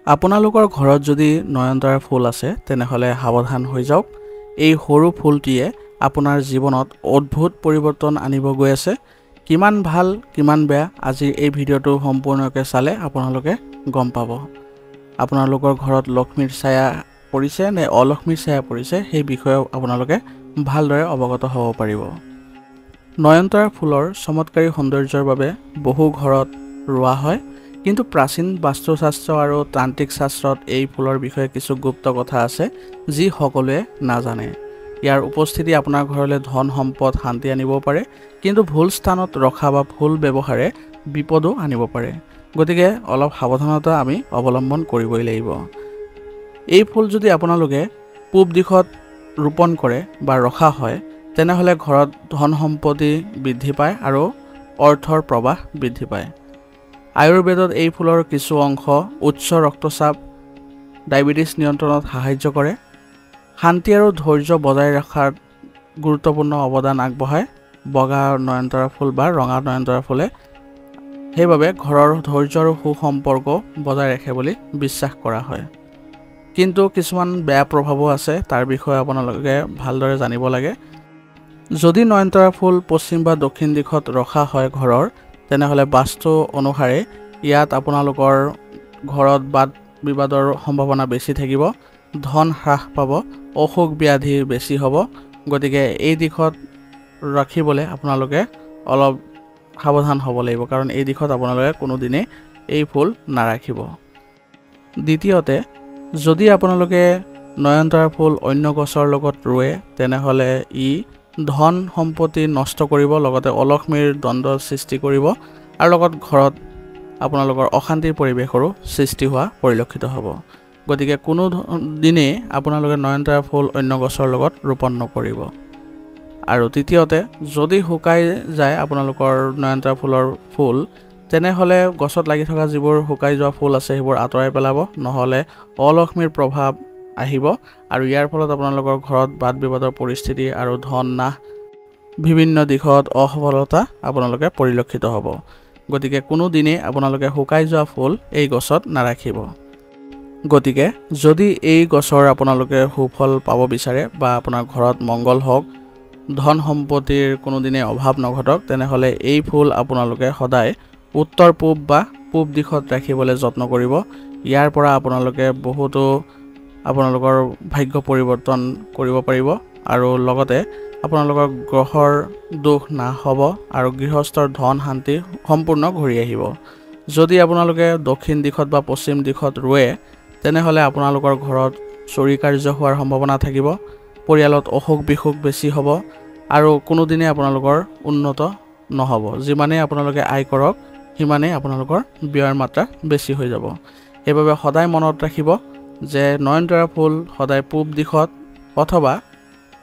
আপোনালোকৰ ঘৰত যদি নয়নতৰা ফুল আছে তেনেহলে সাৱধান হৈ যাওক। এই সৰু ফুলটিয়ে আপোনাৰ জীৱনত অদ্ভুত পৰিৱৰ্তন আনিব গৈ আছে। কিমান ভাল কিমান বেয়া আজি এই ভিডিওটো সম্পূৰ্ণকৈ চালে আপোনালোকে গম পাব। আপোনালোকৰ ঘৰত লক্ষ্মীৰ ছায়া পৰিছে নে অলক্ষ্মীৰ ছায়া পৰিছে সেই বিষয়ে আপোনালোকে ভালদৰে অৱগত হ'ব পাৰিব। নয়নতৰা ফুলৰ চমৎকাৰী সৌন্দৰ্যৰ বাবে বহু ঘৰত ৰোৱা হয়, কিন্তু প্ৰাচীন বাস্তুশাস্ত্ৰ আৰু তান্ত্ৰিক শাস্ত্ৰত এই ফুলৰ বিষয়ে কিছু গুপ্ত কথা আছে যি সকলোৱে নাজানে। ইয়াৰ উপস্থিতি আপোনাৰ ঘৰলৈ ধন সম্পদ শান্তি আনিব পাৰে, কিন্তু ভুল স্থানত ৰখা বা ভুল ব্যৱহাৰে বিপদো আনিব পাৰে। গতিকে অলপ সাৱধানতা আমি অৱলম্বন কৰিবই লাগিব। এই ফুল যদি আপোনালোকে পূব দিশত ৰোপণ কৰে বা ৰখা হয় তেনেহলে ঘৰত ধন সম্পত্তি বৃদ্ধি পায় আৰু অৰ্থৰ প্ৰৱাহ বৃদ্ধি পায়। আয়ুৰ্বেদত এই ফুলৰ কিছু অংশ উচ্চ ৰক্তচাপ ডায়েবেটিছ নিয়ন্ত্ৰণত সাহায্য কৰে, শান্তি আৰু ধৈৰ্য বজাই ৰখাত গুৰুত্বপূৰ্ণ অৱদান আগবঢ়ায়। বগা নয়নতৰা ফুল বা ৰঙা নয়নতৰা ফুলে সেইবাবে ঘৰৰ ধৈৰ্য আৰু সুসম্পৰ্ক বজাই ৰাখে বুলি বিশ্বাস কৰা হয়। কিন্তু কিছুমান বেয়া প্ৰভাৱো আছে, তাৰ বিষয়ে আপোনালোকে ভালদৰে জানিব লাগে। যদি নয়নতৰা ফুল পশ্চিম বা দক্ষিণ দিশত ৰখা হয় ঘৰৰ, তেনেহলে বাস্তু অনুসাৰে ইয়াত আপোনালোকৰ ঘৰত বাদ বিবাদৰ সম্ভাৱনা বেছি থাকিব, ধন হ্ৰাস পাব, অসুখ ব্যাধি বেছি হ'ব। গতিকে এই দিশত ৰাখিবলৈ আপোনালোকে অলপ সাৱধান হ'ব লাগিব, কাৰণ এই দিশত আপোনালোকে কোনোদিনে এই ফুল নাৰাখিব। দ্বিতীয়তে, যদি আপোনালোকে নয়নতৰা ফুল অন্য গছৰ লগত ৰুৱে তেনেহলে ই ধন সম্পত্তি নষ্ট কৰিব, লগতে অলক্ষ্মীৰ দ্বন্দ্ব সৃষ্টি কৰিব আৰু লগত ঘৰত আপোনালোকৰ অশান্তিৰ পৰিৱেশৰো সৃষ্টি হোৱা পৰিলক্ষিত হ'ব। গতিকে কোনো দিনেই আপোনালোকে নয়নতৰা ফুল অন্য গছৰ লগত ৰোপণ নকৰিব। আৰু তৃতীয়তে, যদি শুকাই যায় আপোনালোকৰ নয়নতৰা ফুলৰ ফুল, তেনেহলে গছত লাগি থকা যিবোৰ শুকাই যোৱা ফুল আছে সেইবোৰ আঁতৰাই পেলাব, নহ'লে অলক্ষ্মীৰ প্ৰভাৱ আহিব আৰু ইয়াৰ ফলত আপোনালোকৰ ঘৰত বাদ বিবাদৰ পৰিস্থিতি আৰু ধন নাশ, বিভিন্ন দিশত অসফলতা আপোনালোকে পৰিলক্ষিত হ'ব। গতিকে কোনো দিনেই আপোনালোকে শুকাই যোৱা ফুল এই গছত নাৰাখিব। গতিকে যদি এই গছৰ আপোনালোকে সুফল পাব বিচাৰে বা আপোনাৰ ঘৰত মংগল হওক, ধন সম্পত্তিৰ কোনোদিনে অভাৱ নঘটক, তেনেহলে এই ফুল আপোনালোকে সদায় উত্তৰ পূব বা পূব দিশত ৰাখিবলৈ যত্ন কৰিব। ইয়াৰ পৰা আপোনালোকে বহুতো আপোনালোকৰ ভাগ্য পৰিৱৰ্তন কৰিব পাৰিব আৰু লগতে আপোনালোকৰ গ্ৰহৰ দোষ নাশ হ'ব আৰু গৃহস্থৰ ধন শান্তি সম্পূৰ্ণ ঘূৰি আহিব। যদি আপোনালোকে দক্ষিণ দিশত বা পশ্চিম দিশত ৰুৱে তেনেহলে আপোনালোকৰ ঘৰত চুৰি কাৰ্য হোৱাৰ সম্ভাৱনা থাকিব, পৰিয়ালত অসুখ বিসুখ বেছি হ'ব আৰু কোনোদিনে আপোনালোকৰ উন্নত নহ'ব। যিমানেই আপোনালোকে আয় কৰক সিমানেই আপোনালোকৰ ব্যয়ৰ মাত্ৰা বেছি হৈ যাব। সেইবাবে সদায় মনত ৰাখিব যে নয়নতৰা ফুল সদায় পূব দিশত অথবা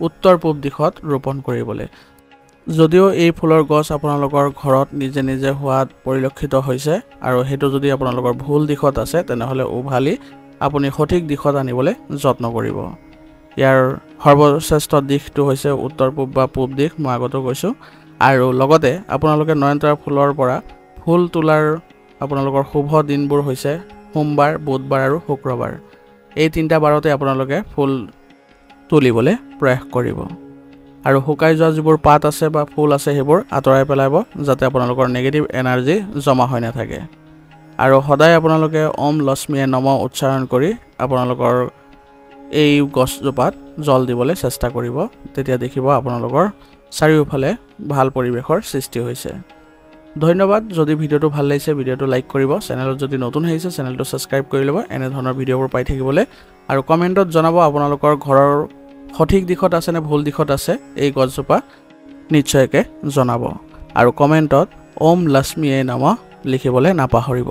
উত্তৰ পূব দিশত ৰোপণ কৰিবলৈ। যদিও এই ফুলৰ গছ আপোনালোকৰ ঘৰত নিজে নিজে হোৱাত পৰিলক্ষিত হৈছে আৰু সেইটো যদি আপোনালোকৰ ভুল দিশত আছে তেনেহলে উভালি আপুনি সঠিক দিশত আনিবলৈ যত্ন কৰিব। ইয়াৰ সৰ্বশ্ৰেষ্ঠ দিশটো হৈছে উত্তৰ পূব বা পূব দিশ, মই আগতে কৈছোঁ। আৰু লগতে আপোনালোকে নয়নতৰা ফুলৰ পৰা ফুল তোলাৰ আপোনালোকৰ শুভ দিনবোৰ হৈছে সোমবাৰ, বুধবাৰ আৰু শুক্ৰবাৰ। এই তিনিটা বাৰতে আপোনালোকে ফুল তুলিবলৈ প্ৰয়াস কৰিব আৰু শুকাই যোৱা যিবোৰ পাত আছে বা ফুল আছে সেইবোৰ আঁতৰাই পেলাব, যাতে আপোনালোকৰ নেগেটিভ এনাৰ্জি জমা হৈ নাথাকে। আৰু সদায় আপোনালোকে ওম লক্ষ্মীয়ে নম উচ্চাৰণ কৰি আপোনালোকৰ এই গছজোপাত জল দিবলৈ চেষ্টা কৰিব। তেতিয়া দেখিব আপোনালোকৰ চাৰিওফালে ভাল পৰিৱেশৰ সৃষ্টি হৈছে। ধন্যবাদ। যদি ভিডিওটো ভাল লাগিছে ভিডিওটো লাইক কৰিব, চেনেলত যদি নতুন আহিছে চেনেলটো ছাবস্ক্ৰাইব কৰি ল'ব এনেধৰণৰ ভিডিঅ'বোৰ পাই থাকিবলৈ, আৰু কমেণ্টত জনাব আপোনালোকৰ ঘৰৰ সঠিক দিশত আছে নে ভুল দিশত আছে এই গছজোপা নিশ্চয়কৈ জনাব। আৰু কমেণ্টত ওম লক্ষ্মীয়ে নমঃ লিখিবলৈ নাপাহৰিব।